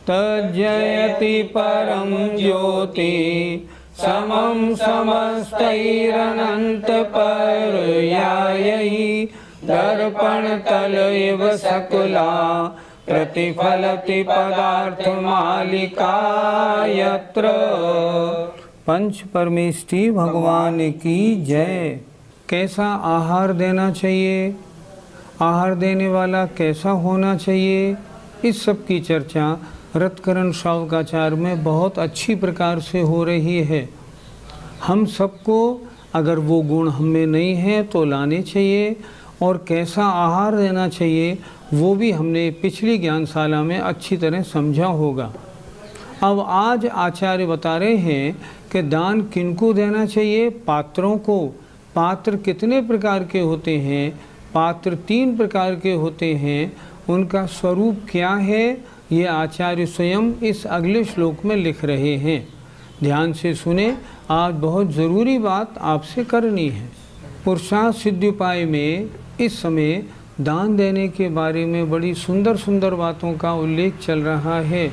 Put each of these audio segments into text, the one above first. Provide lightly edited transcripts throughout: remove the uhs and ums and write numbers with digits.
तज्जयति परं ज्योति समं समस्तैरनन्तपर्यायैः दर्पणतल इव सकला प्रतिफलति पदार्थमालिका यत्र। पंच परमेष्ठी भगवान की जय। कैसा आहार देना चाहिए, आहार देने वाला कैसा होना चाहिए, इस सब की चर्चा रत्करण श्रावकाचार में बहुत अच्छी प्रकार से हो रही है। हम सबको अगर वो गुण हमें नहीं है तो लाने चाहिए, और कैसा आहार देना चाहिए वो भी हमने पिछली ज्ञानशाला में अच्छी तरह समझा होगा। अब आज आचार्य बता रहे हैं कि दान किनको देना चाहिए। पात्रों को। पात्र कितने प्रकार के होते हैं? पात्र 3 प्रकार के होते हैं। उनका स्वरूप क्या है ये आचार्य स्वयं इस अगले श्लोक में लिख रहे हैं। ध्यान से सुने, आज बहुत ज़रूरी बात आपसे करनी है। पुरुषार्थ सिद्धि उपाय में इस समय दान देने के बारे में बड़ी सुंदर सुंदर बातों का उल्लेख चल रहा है।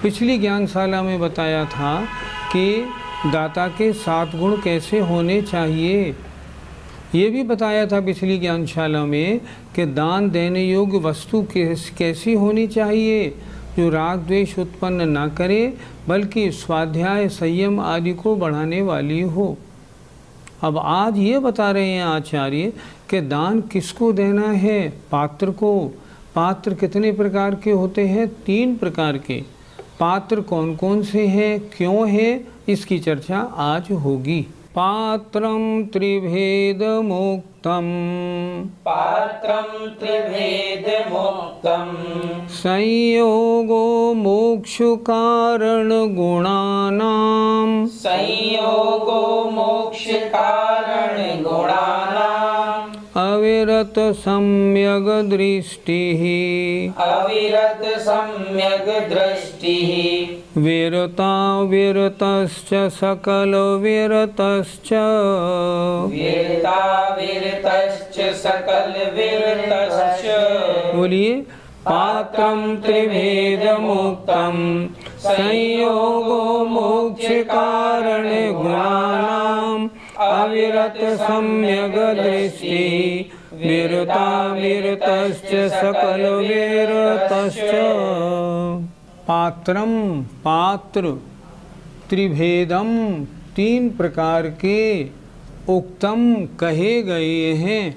पिछली ज्ञानशाला में बताया था कि दाता के 7 गुण कैसे होने चाहिए। ये भी बताया था पिछली ज्ञानशाला में कि दान देने योग्य वस्तु कैसी होनी चाहिए, जो राग द्वेष उत्पन्न ना करे बल्कि स्वाध्याय संयम आदि को बढ़ाने वाली हो। अब आज ये बता रहे हैं आचार्य कि दान किसको देना है? पात्र को। पात्र कितने प्रकार के होते हैं? 3 प्रकार के। पात्र कौन कौन से हैं, क्यों है, इसकी चर्चा आज होगी। पात्रं त्रिभेदमुक्तं संयोगो मोक्षकारणगुणानाम् अविरत सम्यग दृष्टिः विरता विरतश्च सकल विरतश्च बोलिए। पात्रं त्रिभेदमुक्तं संयोगो मोक्षकारणगुणानाम् अविरत सम्यग दृष्टि विरता विरतश्च सकल विरतश्च। पात्रम पात्र, त्रिभेदम 3 प्रकार के, उक्तम कहे गए हैं।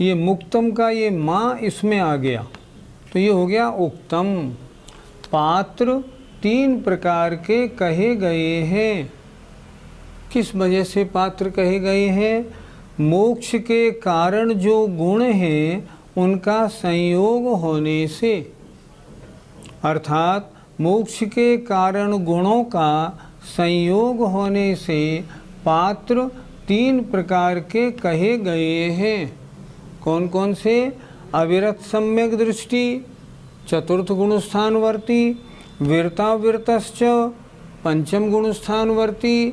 ये मुक्तम का ये माँ इसमें आ गया तो ये हो गया उक्तम। पात्र 3 प्रकार के कहे गए हैं। किस वजह से पात्र कहे गए हैं? मोक्ष के कारण जो गुण हैं उनका संयोग होने से, अर्थात मोक्ष के कारण गुणों का संयोग होने से पात्र 3 प्रकार के कहे गए हैं। कौन कौन से? अविरत सम्यक दृष्टि, चतुर्थ गुणस्थानवर्ती, विरता विरतश्च, पंचम गुणस्थानवर्ती,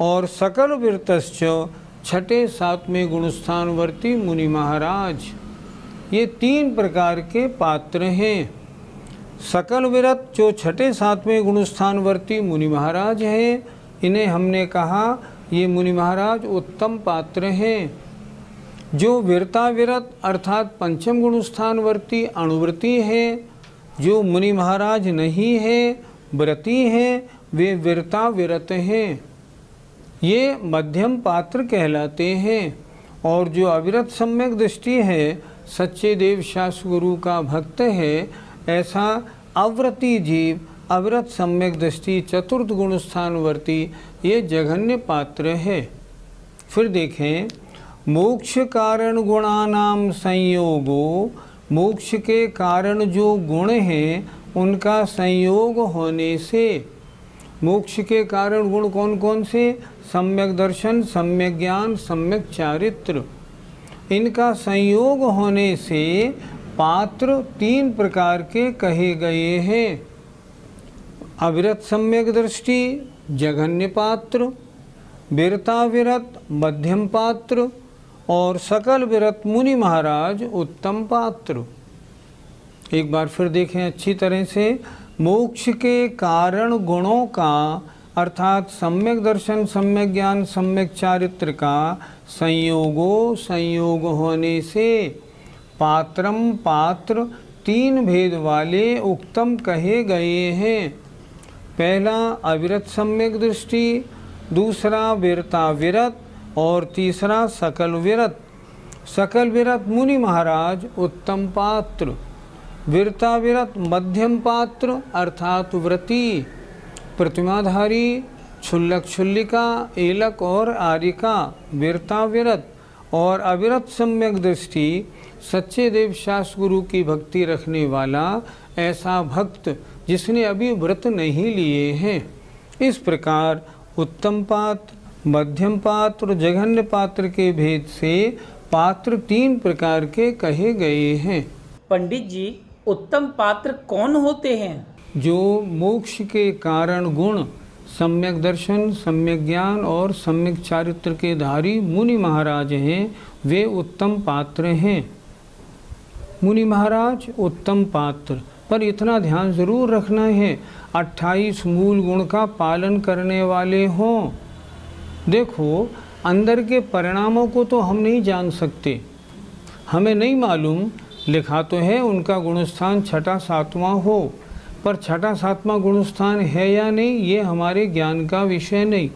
और सकल विरतश्च, 6ठे 7वें गुणस्थानवर्ती मुनि महाराज। ये 3 प्रकार के पात्र हैं। सकल विरत जो 6ठे 7वें गुणस्थानवर्ती मुनि महाराज हैं, इन्हें हमने कहा ये मुनि महाराज उत्तम पात्र हैं। जो विरता विरत अर्थात पंचम गुणस्थानवर्ती अणुव्रती हैं, जो मुनि महाराज नहीं है व्रती हैं, वे विरता विरत हैं। ये मध्यम पात्र कहलाते हैं। और जो अविरत सम्यक दृष्टि है, सच्चे देव शास्त्र गुरु का भक्त है, ऐसा अव्रती जीव अविरत सम्यक दृष्टि चतुर्थ गुण स्थानवर्ती ये जघन्य पात्र है। फिर देखें मोक्ष कारण गुणानाम संयोगो, मोक्ष के कारण जो गुण हैं उनका संयोग होने से। मोक्ष के कारण गुण कौन कौन से? सम्यक दर्शन, सम्यक ज्ञान, सम्यक चारित्र। इनका संयोग होने से पात्र 3 प्रकार के कहे गए हैं। अविरत सम्यक दृष्टि जघन्य पात्र, विरता विरत मध्यम पात्र और सकल विरत मुनि महाराज उत्तम पात्र। एक बार फिर देखें अच्छी तरह से। मोक्ष के कारण गुणों का अर्थात सम्यक दर्शन, सम्यक ज्ञान, सम्यक चारित्र का संयोग होने से पात्रम पात्र 3 भेद वाले उत्तम कहे गए हैं। पहला अविरत सम्यक दृष्टि, दूसरा विरता विरत और तीसरा सकल विरत। सकल विरत मुनि महाराज उत्तम पात्र, विरता विरत मध्यम पात्र अर्थात व्रती, प्रतिमाधारी, क्षुल्लक क्षुल्लिका, एलक और आरिका, विरता विरत। और अविरत सम्यक दृष्टि सच्चे देव शास्त्र गुरु की भक्ति रखने वाला ऐसा भक्त जिसने अभी व्रत नहीं लिए हैं। इस प्रकार उत्तम पात्र, मध्यम पात्र, जघन्य पात्र के भेद से पात्र 3 प्रकार के कहे गए हैं। पंडित जी, उत्तम पात्र कौन होते हैं? जो मोक्ष के कारण गुण, सम्यक दर्शन, सम्यक ज्ञान और सम्यक चारित्र के धारी मुनि महाराज हैं, वे उत्तम पात्र हैं। मुनि महाराज उत्तम पात्र। पर इतना ध्यान जरूर रखना है 28 मूल गुण का पालन करने वाले हों। देखो, अंदर के परिणामों को तो हम नहीं जान सकते, हमें नहीं मालूम। लिखा तो है उनका गुणस्थान 6ठा 7वां हो, पर 6ठा 7वां गुणस्थान है या नहीं ये हमारे ज्ञान का विषय नहीं।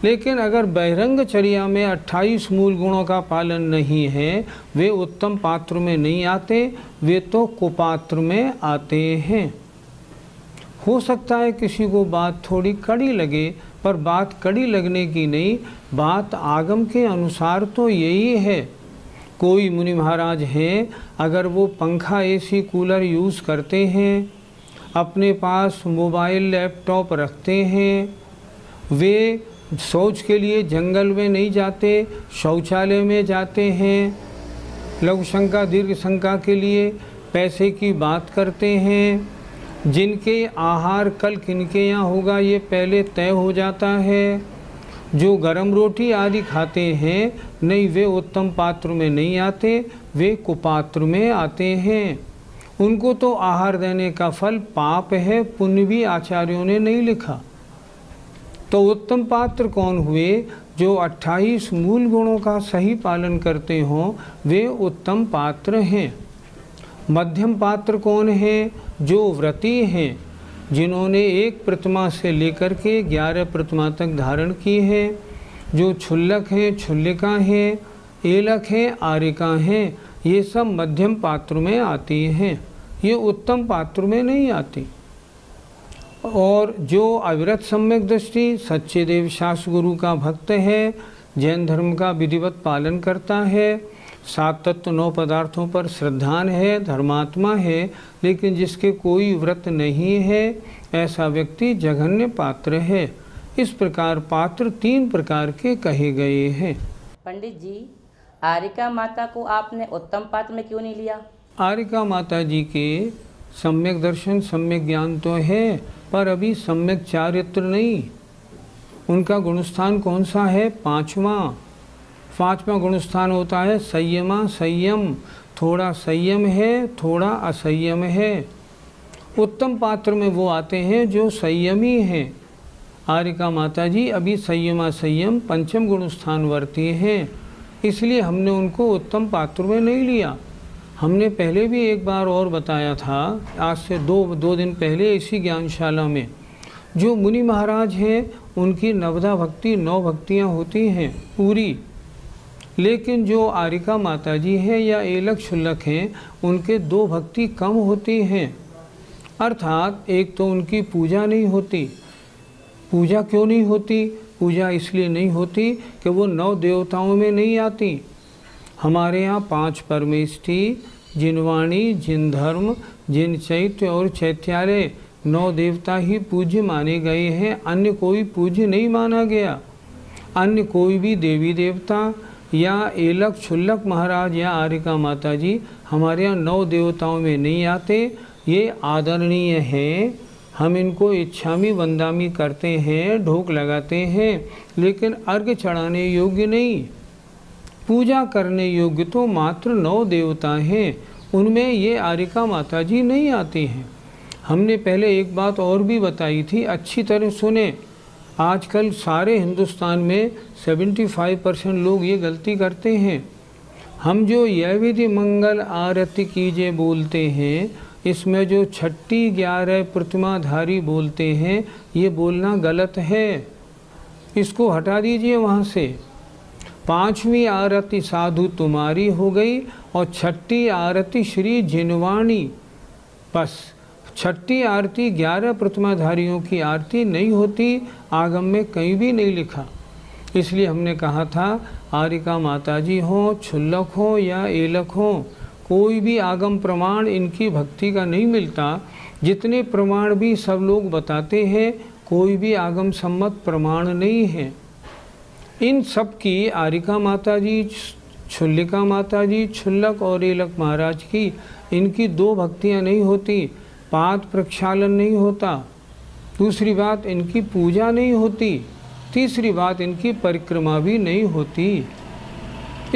लेकिन अगर बहिरंग चर्या में 28 मूल गुणों का पालन नहीं है, वे उत्तम पात्र में नहीं आते, वे तो कुपात्र में आते हैं। हो सकता है किसी को बात थोड़ी कड़ी लगे, पर बात कड़ी लगने की नहीं, बात आगम के अनुसार तो यही है। कोई मुनि महाराज हैं, अगर वो पंखा, एसी, कूलर यूज़ करते हैं, अपने पास मोबाइल, लैपटॉप रखते हैं, वे शौच के लिए जंगल में नहीं जाते, शौचालय में जाते हैं, लघु शंका दीर्घ शंका के लिए पैसे की बात करते हैं, जिनके आहार कल किनके यहाँ होगा ये पहले तय हो जाता है, जो गरम रोटी आदि खाते हैं, नहीं वे उत्तम पात्र में नहीं आते, वे कुपात्र में आते हैं। उनको तो आहार देने का फल पाप है, पुण्य भी आचार्यों ने नहीं लिखा। तो उत्तम पात्र कौन हुए? जो 28 मूल गुणों का सही पालन करते हों, वे उत्तम पात्र हैं। मध्यम पात्र कौन है? जो व्रती हैं, जिन्होंने 1 प्रतिमा से लेकर के 11 प्रतिमा तक धारण की है, जो क्षुल्लक हैं, क्षुल्लिका हैं, एलक हैं, आरिका हैं, ये सब मध्यम पात्र में आती हैं, ये उत्तम पात्र में नहीं आती। और जो अविरत सम्यक दृष्टि सच्चे देव शास्त्र गुरु का भक्त है, जैन धर्म का विधिवत पालन करता है, 7 तत्व 9 पदार्थों पर श्रद्धान है, धर्मात्मा है, लेकिन जिसके कोई व्रत नहीं है, ऐसा व्यक्ति जघन्य पात्र है। इस प्रकार पात्र 3 प्रकार के कहे गए हैं। पंडित जी, आरिका माता को आपने उत्तम पात्र में क्यों नहीं लिया? आरिका माता जी के सम्यक दर्शन, सम्यक ज्ञान तो है, पर अभी सम्यक चारित्र नहीं। उनका गुणस्थान कौन सा है? 5वां गुणस्थान होता है संयमा, संयम। थोड़ा संयम है, थोड़ा असंयम है। उत्तम पात्र में वो आते हैं जो संयमी हैं। आरिका माता जी अभी संयमा संयम 5म गुणस्थान वर्ती हैं, इसलिए हमने उनको उत्तम पात्र में नहीं लिया। हमने पहले भी एक बार और बताया था, आज से दो दिन पहले इसी ज्ञानशाला में, जो मुनि महाराज हैं उनकी नवदा भक्ति 9 भक्तियाँ होती हैं पूरी, लेकिन जो आरिका माता जी हैं या एलक क्षुल्लक हैं उनके 2 भक्ति कम होती हैं। अर्थात एक तो उनकी पूजा नहीं होती। पूजा क्यों नहीं होती? पूजा इसलिए नहीं होती कि वो 9 देवताओं में नहीं आती। हमारे यहाँ 5 परमेष्ठी, जिनवाणी, जिन धर्म, जिन चैत्य और चैत्यालय 9 देवता ही पूज्य माने गए हैं, अन्य कोई पूज्य नहीं माना गया। अन्य कोई भी देवी देवता या एलक छुल्लक महाराज या आरिका माता जी हमारे यहाँ 9 देवताओं में नहीं आते। ये आदरणीय है, हम इनको इच्छामी वंदामी करते हैं, ढोक लगाते हैं, लेकिन अर्घ्य चढ़ाने योग्य नहीं। पूजा करने योग्य तो मात्र 9 देवता हैं, उनमें ये आरिका माता जी नहीं आती हैं। हमने पहले एक बात और भी बताई थी, अच्छी तरह सुने। आजकल सारे हिंदुस्तान में 75% लोग ये गलती करते हैं। हम जो यह विधि मंगल आरती कीजिए बोलते हैं, इसमें जो 6, 11 प्रतिमाधारी बोलते हैं, ये बोलना गलत है, इसको हटा दीजिए वहाँ से। 5वीं आरती साधु तुम्हारी हो गई और 6ठी आरती श्री जिनवाणी, बस 6ठी आरती 11 प्रतिमाधारियों की आरती नहीं होती, आगम में कहीं भी नहीं लिखा। इसलिए हमने कहा था आरिका माताजी हो, छुल्लक हो या एलक हो, कोई भी आगम प्रमाण इनकी भक्ति का नहीं मिलता। जितने प्रमाण भी सब लोग बताते हैं, कोई भी आगम सम्मत प्रमाण नहीं है। इन सब की आरिका माताजी, छुल्लिका माताजी, छुल्लक और एलक महाराज की, इनकी 2 भक्तियाँ नहीं होती। पाद प्रक्षालन नहीं होता। दूसरी बात, इनकी पूजा नहीं होती। तीसरी बात, इनकी परिक्रमा भी नहीं होती।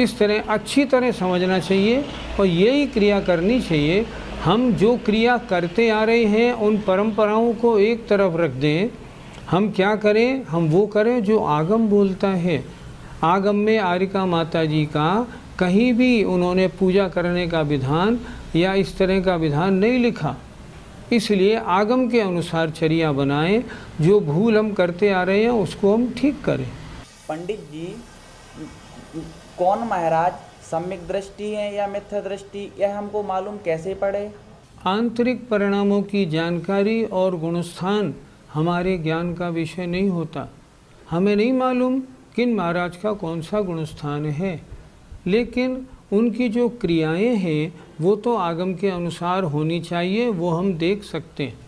इस तरह अच्छी तरह समझना चाहिए और यही क्रिया करनी चाहिए। हम जो क्रिया करते आ रहे हैं उन परंपराओं को एक तरफ रख दें। हम क्या करें? हम वो करें जो आगम बोलता है। आगम में आरिका माता जी का कहीं भी उन्होंने पूजा करने का विधान या इस तरह का विधान नहीं लिखा। इसलिए आगम के अनुसार चर्या बनाएं। जो भूल हम करते आ रहे हैं उसको हम ठीक करें। पंडित जी, कौन महाराज सम्यक दृष्टि है या मिथ्या दृष्टि, यह हमको मालूम कैसे पड़े? आंतरिक परिणामों की जानकारी और गुणस्थान हमारे ज्ञान का विषय नहीं होता। हमें नहीं मालूम किन महाराज का कौन सा गुणस्थान है, लेकिन उनकी जो क्रियाएं हैं वो तो आगम के अनुसार होनी चाहिए, वो हम देख सकते हैं।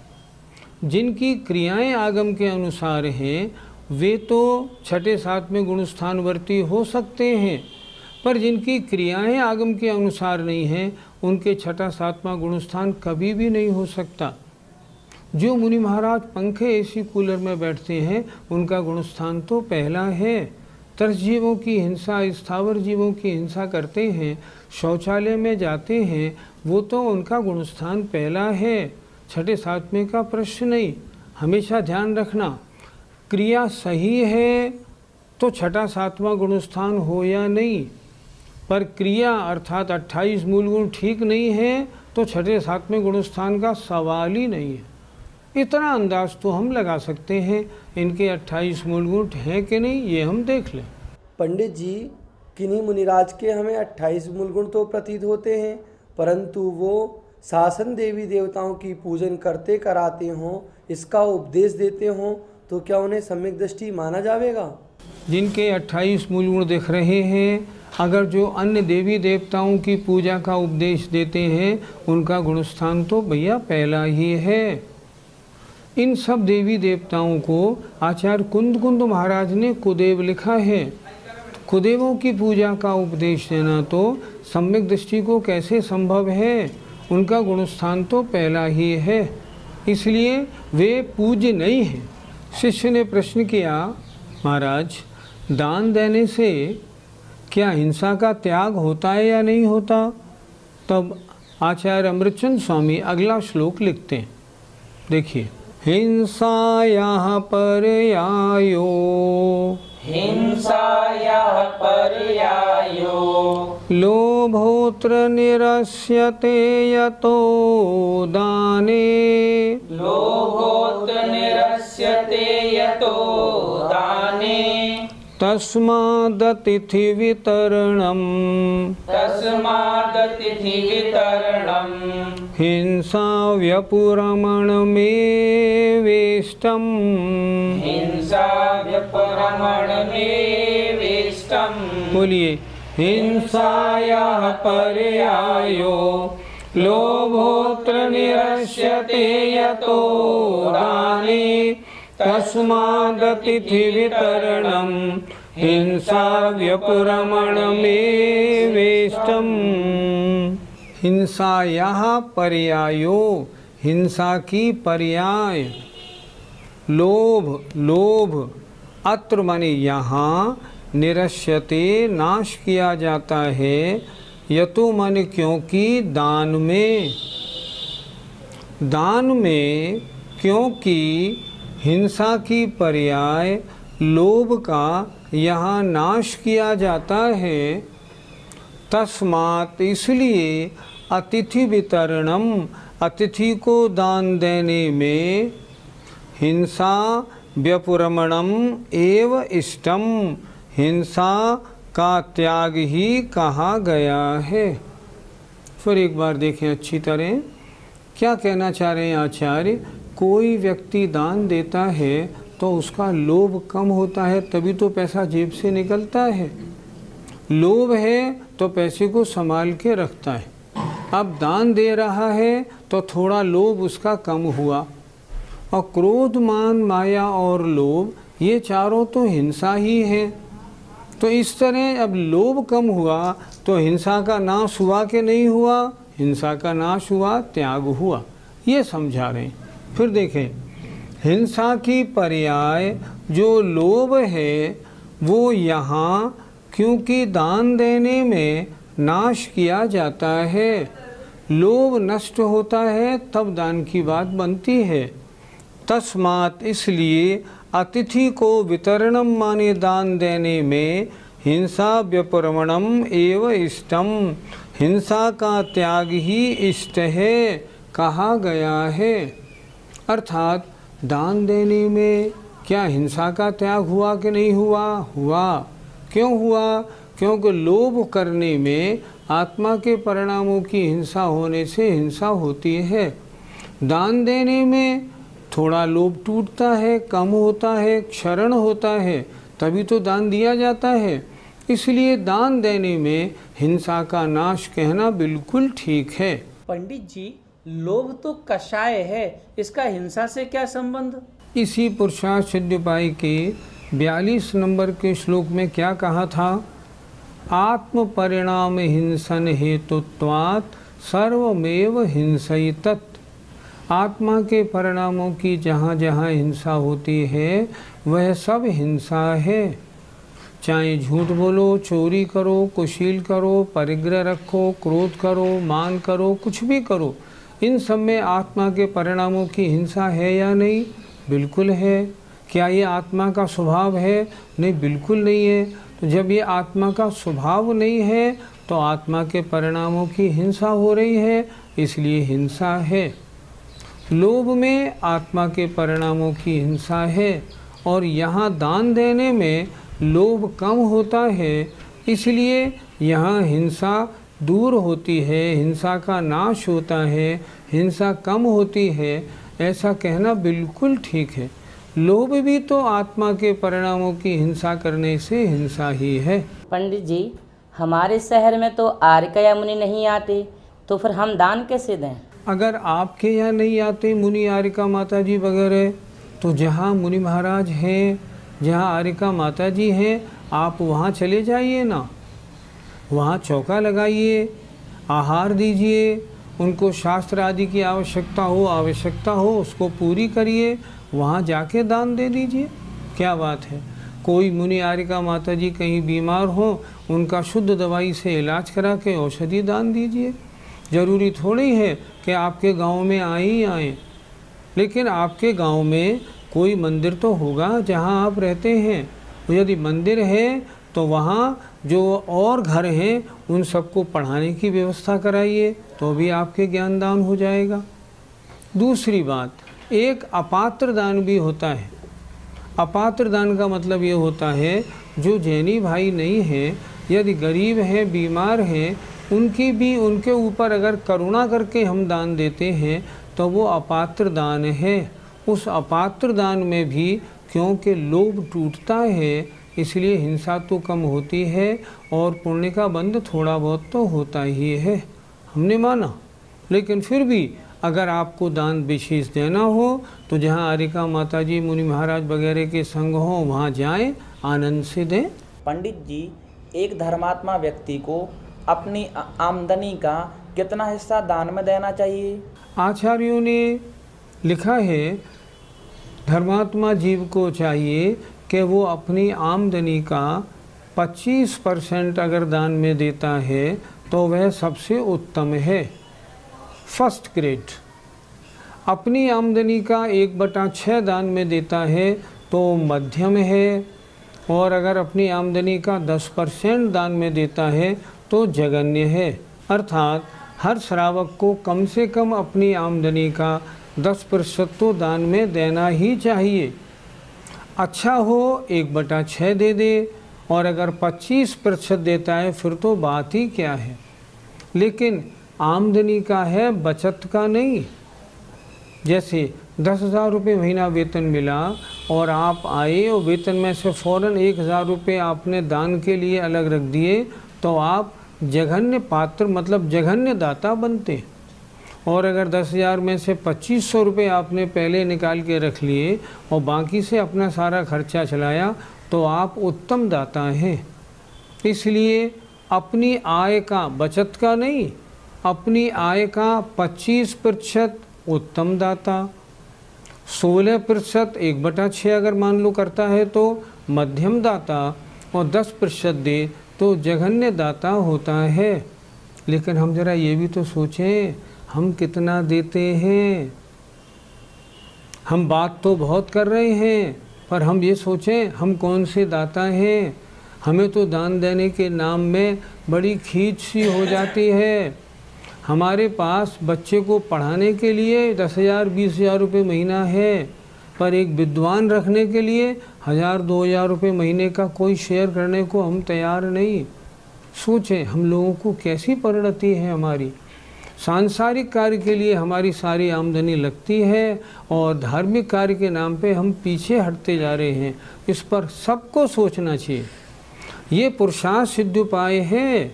जिनकी क्रियाएं आगम के अनुसार हैं वे तो 6, 7वें गुणस्थानवर्ती हो सकते हैं, पर जिनकी क्रियाएं आगम के अनुसार नहीं हैं उनके 6, 7वां गुणस्थान कभी भी नहीं हो सकता। जो मुनि महाराज पंखे एसी कूलर में बैठते हैं उनका गुणस्थान तो पहला है। तरस जीवों की हिंसा, स्थावर जीवों की हिंसा करते हैं, शौचालय में जाते हैं, वो तो उनका गुणस्थान पहला है, 6, 7वें का प्रश्न नहीं। हमेशा ध्यान रखना, क्रिया सही है तो 6, 7वां गुणस्थान हो या नहीं, पर क्रिया अर्थात 28 मूल गुण ठीक नहीं है तो 6, 7वें गुणस्थान का सवाल ही नहीं है। इतना अंदाज तो हम लगा सकते हैं इनके 28 मूल गुण हैं कि नहीं, ये हम देख लें। पंडित जी, किन्हीं मुनिराज के हमें 28 मूल गुण तो प्रतीत होते हैं, परंतु वो शासन देवी देवताओं की पूजन करते कराते हों, इसका उपदेश देते हों, तो क्या उन्हें सम्यक दृष्टि माना जाएगा? जिनके 28 मूल गुण दिख रहे हैं, अगर जो अन्य देवी देवताओं की पूजा का उपदेश देते हैं उनका गुणस्थान तो भैया पहला ही है। इन सब देवी देवताओं को आचार्य कुंद महाराज ने कुदेव लिखा है। कुदेवों की पूजा का उपदेश देना तो सम्यक दृष्टि को कैसे संभव है? उनका गुणस्थान तो पहला ही है, इसलिए वे पूज्य नहीं हैं। शिष्य ने प्रश्न किया, महाराज दान देने से क्या हिंसा का त्याग होता है या नहीं होता? तब आचार्य अमृतचंद स्वामी अगला श्लोक लिखते हैं, देखिए, हिंसायाः पर्यायो, हिंसायाः पर्यायो, लोभोऽत्र निरस्यते यतो दाने, लोभोऽत्र निरस्यते यतो दाने, तस्मादतिथि वितरणम तस्मादतिथि वितरणम हिंसा व्यपुरमणमेवेष्टम हिंसा व्यपरमणमेवेष्टम। बोलिए, हिंसायाः पर्यायो लोभोऽत्र निरस्यते यतो दाने तस्मादतिथि वितरणम हिंसा व्यपुरमणमेवेष्टम। हिंसायाः पर्यायो, हिंसा की पर्याय, लोभ, लोभ, अत्र माने यहाँ, निरस्यते नाश किया जाता है, यतो माने क्योंकि दान में क्योंकि हिंसा की पर्याय लोभ का यहाँ नाश किया जाता है। तस्मात् इसलिए अतिथि वितरणम, अतिथि को दान देने में, हिंसा व्यपुरमणम एव इष्टम, हिंसा का त्याग ही कहा गया है। फिर एक बार देखें अच्छी तरह क्या कहना चाह रहे हैं आचार्य। कोई व्यक्ति दान देता है तो उसका लोभ कम होता है, तभी तो पैसा जेब से निकलता है। लोभ है तो पैसे को संभाल के रखता है। अब दान दे रहा है तो थोड़ा लोभ उसका कम हुआ। और क्रोध, मान, माया और लोभ, ये चारों तो हिंसा ही है। तो इस तरह अब लोभ कम हुआ तो हिंसा का नाश हुआ कि नहीं हुआ? हिंसा का नाश हुआ, त्याग हुआ, ये समझा रहे हैं। फिर देखें, हिंसा की पर्याय जो लोभ है वो यहाँ क्योंकि दान देने में नाश किया जाता है, लोभ नष्ट होता है तब दान की बात बनती है। तस्मात् इसलिए अतिथि को वितरणम माने दान देने में, हिंसा व्यपरमणम एव इष्टम, हिंसा का त्याग ही इष्ट है कहा गया है। अर्थात दान देने में क्या हिंसा का त्याग हुआ कि नहीं हुआ? हुआ। क्यों हुआ? क्योंकि लोभ करने में आत्मा के परिणामों की हिंसा होने से हिंसा होती है। दान देने में थोड़ा लोभ टूटता है, कम होता है, क्षरण होता है, तभी तो दान दिया जाता है। इसलिए दान देने में हिंसा का नाश कहना बिल्कुल ठीक है। पंडित जी, लोभ तो कषाय है, इसका हिंसा से क्या संबंध? इसी पुरुषार्थ सिद्धिपाई के 42 नंबर के श्लोक में क्या कहा था? आत्म परिणाम हिंसन हेतुत्वात् सर्वमेव हिंसयितत्। आत्मा के परिणामों की जहाँ जहाँ हिंसा होती है वह सब हिंसा है। चाहे झूठ बोलो, चोरी करो, कुशील करो, परिग्रह रखो, क्रोध करो, मान करो, कुछ भी करो, इन सब में आत्मा के परिणामों की हिंसा है या नहीं? बिल्कुल है। क्या ये आत्मा का स्वभाव है? नहीं, बिल्कुल नहीं है। तो जब ये आत्मा का स्वभाव नहीं है तो आत्मा के परिणामों की हिंसा हो रही है, इसलिए हिंसा है। लोभ में आत्मा के परिणामों की हिंसा है और यहाँ दान देने में लोभ कम होता है, इसलिए यहाँ हिंसा दूर होती है, हिंसा का नाश होता है, हिंसा कम होती है। ऐसा कहना बिल्कुल ठीक है। लोभ भी तो आत्मा के परिणामों की हिंसा करने से हिंसा ही है। पंडित जी, हमारे शहर में तो आर्य या मुनि नहीं आते, तो फिर हम दान कैसे दें? अगर आपके यहाँ नहीं आते मुनि, आर्यका माता जी वगैरह, तो जहाँ मुनि महाराज हैं, जहाँ आर्यका माता जी हैं, आप वहाँ चले जाइए ना। वहाँ चौका लगाइए, आहार दीजिए, उनको शास्त्र आदि की आवश्यकता हो उसको पूरी करिए, वहाँ जाके दान दे दीजिए। क्या बात है? कोई मुनि, आर्यका माता जी कहीं बीमार हो, उनका शुद्ध दवाई से इलाज करा के औषधि दान दीजिए। ज़रूरी थोड़ी है कि आपके गांव में आए, लेकिन आपके गांव में कोई मंदिर तो होगा जहां आप रहते हैं। यदि मंदिर है तो वहां जो और घर हैं उन सबको पढ़ाने की व्यवस्था कराइए, तो भी आपके ज्ञान दान हो जाएगा। दूसरी बात, एक अपात्र दान भी होता है। अपात्र दान का मतलब ये होता है जो जैनी भाई नहीं हैं, यदि गरीब हैं, बीमार हैं, उनकी भी उनके ऊपर अगर करुणा करके हम दान देते हैं तो वो अपात्र दान है। उस अपात्र दान में भी क्योंकि लोभ टूटता है, इसलिए हिंसा तो कम होती है और पुण्य का बंध थोड़ा बहुत तो होता ही है। हमने माना, लेकिन फिर भी अगर आपको दान विशेष देना हो तो जहाँ आरिका माता जी, मुनि महाराज वगैरह के संग हो वहाँ जाएं, आनंद से दें। पंडित जी, एक धर्मात्मा व्यक्ति को अपनी आमदनी का कितना हिस्सा दान में देना चाहिए? आचार्यों ने लिखा है, धर्मात्मा जीव को चाहिए कि वो अपनी आमदनी का 25% अगर दान में देता है तो वह सबसे उत्तम है, फर्स्ट ग्रेड। अपनी आमदनी का 1/6 दान में देता है तो मध्यम है, और अगर अपनी आमदनी का 10% दान में देता है तो जघन्य है। अर्थात हर श्रावक को कम से कम अपनी आमदनी का 10% तो दान में देना ही चाहिए। अच्छा हो 1/6 दे दे, और अगर 25% देता है फिर तो बात ही क्या है। लेकिन आमदनी का है, बचत का नहीं। जैसे 10,000 रुपये महीना वेतन मिला और आप आए और वेतन में से फ़ौरन 1,000 रुपये आपने दान के लिए अलग रख दिए तो आप जघन्य पात्र मतलब जघन्य दाता बनते। और अगर 10,000 में से 2,500 रुपये आपने पहले निकाल के रख लिए और बाकी से अपना सारा खर्चा चलाया तो आप उत्तम दाता हैं। इसलिए अपनी आय का, बचत का नहीं, अपनी आय का 25% उत्तम दाता, 16% 1/6 अगर मान लो करता है तो मध्यम दाता, और 10% दे तो जघन्य दाता होता है। लेकिन हम जरा ये भी तो सोचें, हम कितना देते हैं। हम बात तो बहुत कर रहे हैं, पर हम ये सोचें हम कौन से दाता हैं। हमें तो दान देने के नाम में बड़ी खींच सी हो जाती है। हमारे पास बच्चे को पढ़ाने के लिए 10,000 20,000 रुपये महीना है, पर एक विद्वान रखने के लिए 1,000-2,000 रुपये महीने का कोई शेयर करने को हम तैयार नहीं। सोचें हम लोगों को कैसी परिणति है हमारी। सांसारिक कार्य के लिए हमारी सारी आमदनी लगती है और धार्मिक कार्य के नाम पे हम पीछे हटते जा रहे हैं। इस पर सबको सोचना चाहिए। ये पुरुषार्थ सिद्ध उपाय है,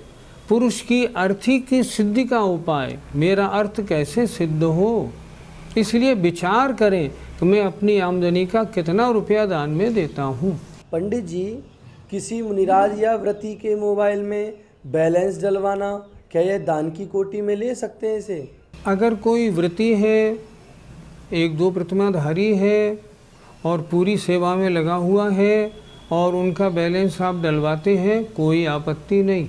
पुरुष की अर्थी की सिद्धि का उपाय। मेरा अर्थ कैसे सिद्ध हो, इसलिए विचार करें कि मैं अपनी आमदनी का कितना रुपया दान में देता हूँ। पंडित जी, किसी मुनिराज या व्रती के मोबाइल में बैलेंस डलवाना, क्या यह दान की कोटि में ले सकते हैं इसे? अगर कोई व्रती है, 1-2 प्रतिमाधारी है और पूरी सेवा में लगा हुआ है और उनका बैलेंस आप डलवाते हैं, कोई आपत्ति नहीं,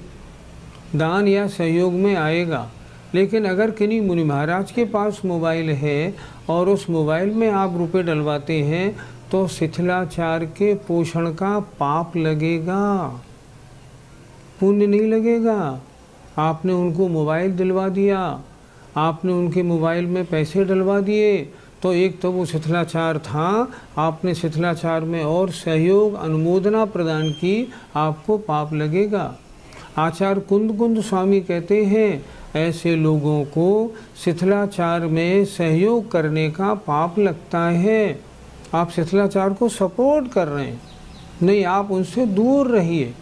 दान या सहयोग में आएगा। लेकिन अगर किन्हीं मुनि महाराज के पास मोबाइल है और उस मोबाइल में आप रुपए डलवाते हैं तो शिथिलाचार के पोषण का पाप लगेगा, पुण्य नहीं लगेगा। आपने उनको मोबाइल दिलवा दिया, आपने उनके मोबाइल में पैसे डलवा दिए, तो एक तो वो शिथिलाचार था, आपने शिथिलाचार में और सहयोग अनुमोदना प्रदान की, आपको पाप लगेगा। आचार्य कुंद स्वामी कहते हैं ऐसे लोगों को शिथिलाचार में सहयोग करने का पाप लगता है। आप शिथिलाचार को सपोर्ट कर रहे हैं, नहीं, आप उनसे दूर रहिए।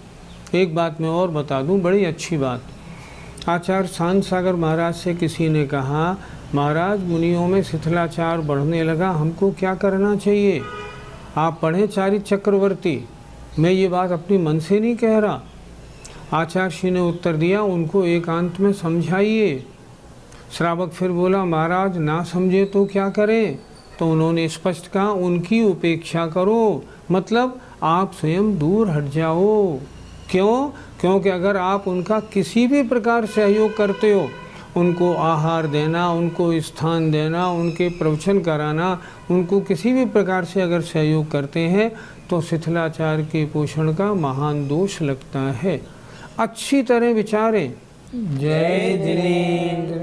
एक बात मैं और बता दूं, बड़ी अच्छी बात। आचार्य शांत सागर महाराज से किसी ने कहा, महाराज मुनियों में शिथिलाचार बढ़ने लगा, हमको क्या करना चाहिए? आप पढ़ें चारित्र चक्रवर्ती। मैं ये बात अपनी मन से नहीं कह रहा। आचार्य श्री ने उत्तर दिया, उनको एकांत में समझाइए। श्रावक फिर बोला, महाराज ना समझे तो क्या करें? तो उन्होंने स्पष्ट कहा, उनकी उपेक्षा करो, मतलब आप स्वयं दूर हट जाओ। क्यों? क्योंकि अगर आप उनका किसी भी प्रकार सहयोग करते हो, उनको आहार देना, उनको स्थान देना, उनके प्रवचन कराना, उनको किसी भी प्रकार से अगर सहयोग करते हैं तो शिथिलाचार के पोषण का महान दोष लगता है। अच्छी तरह विचारें। जय जिनेंद्र।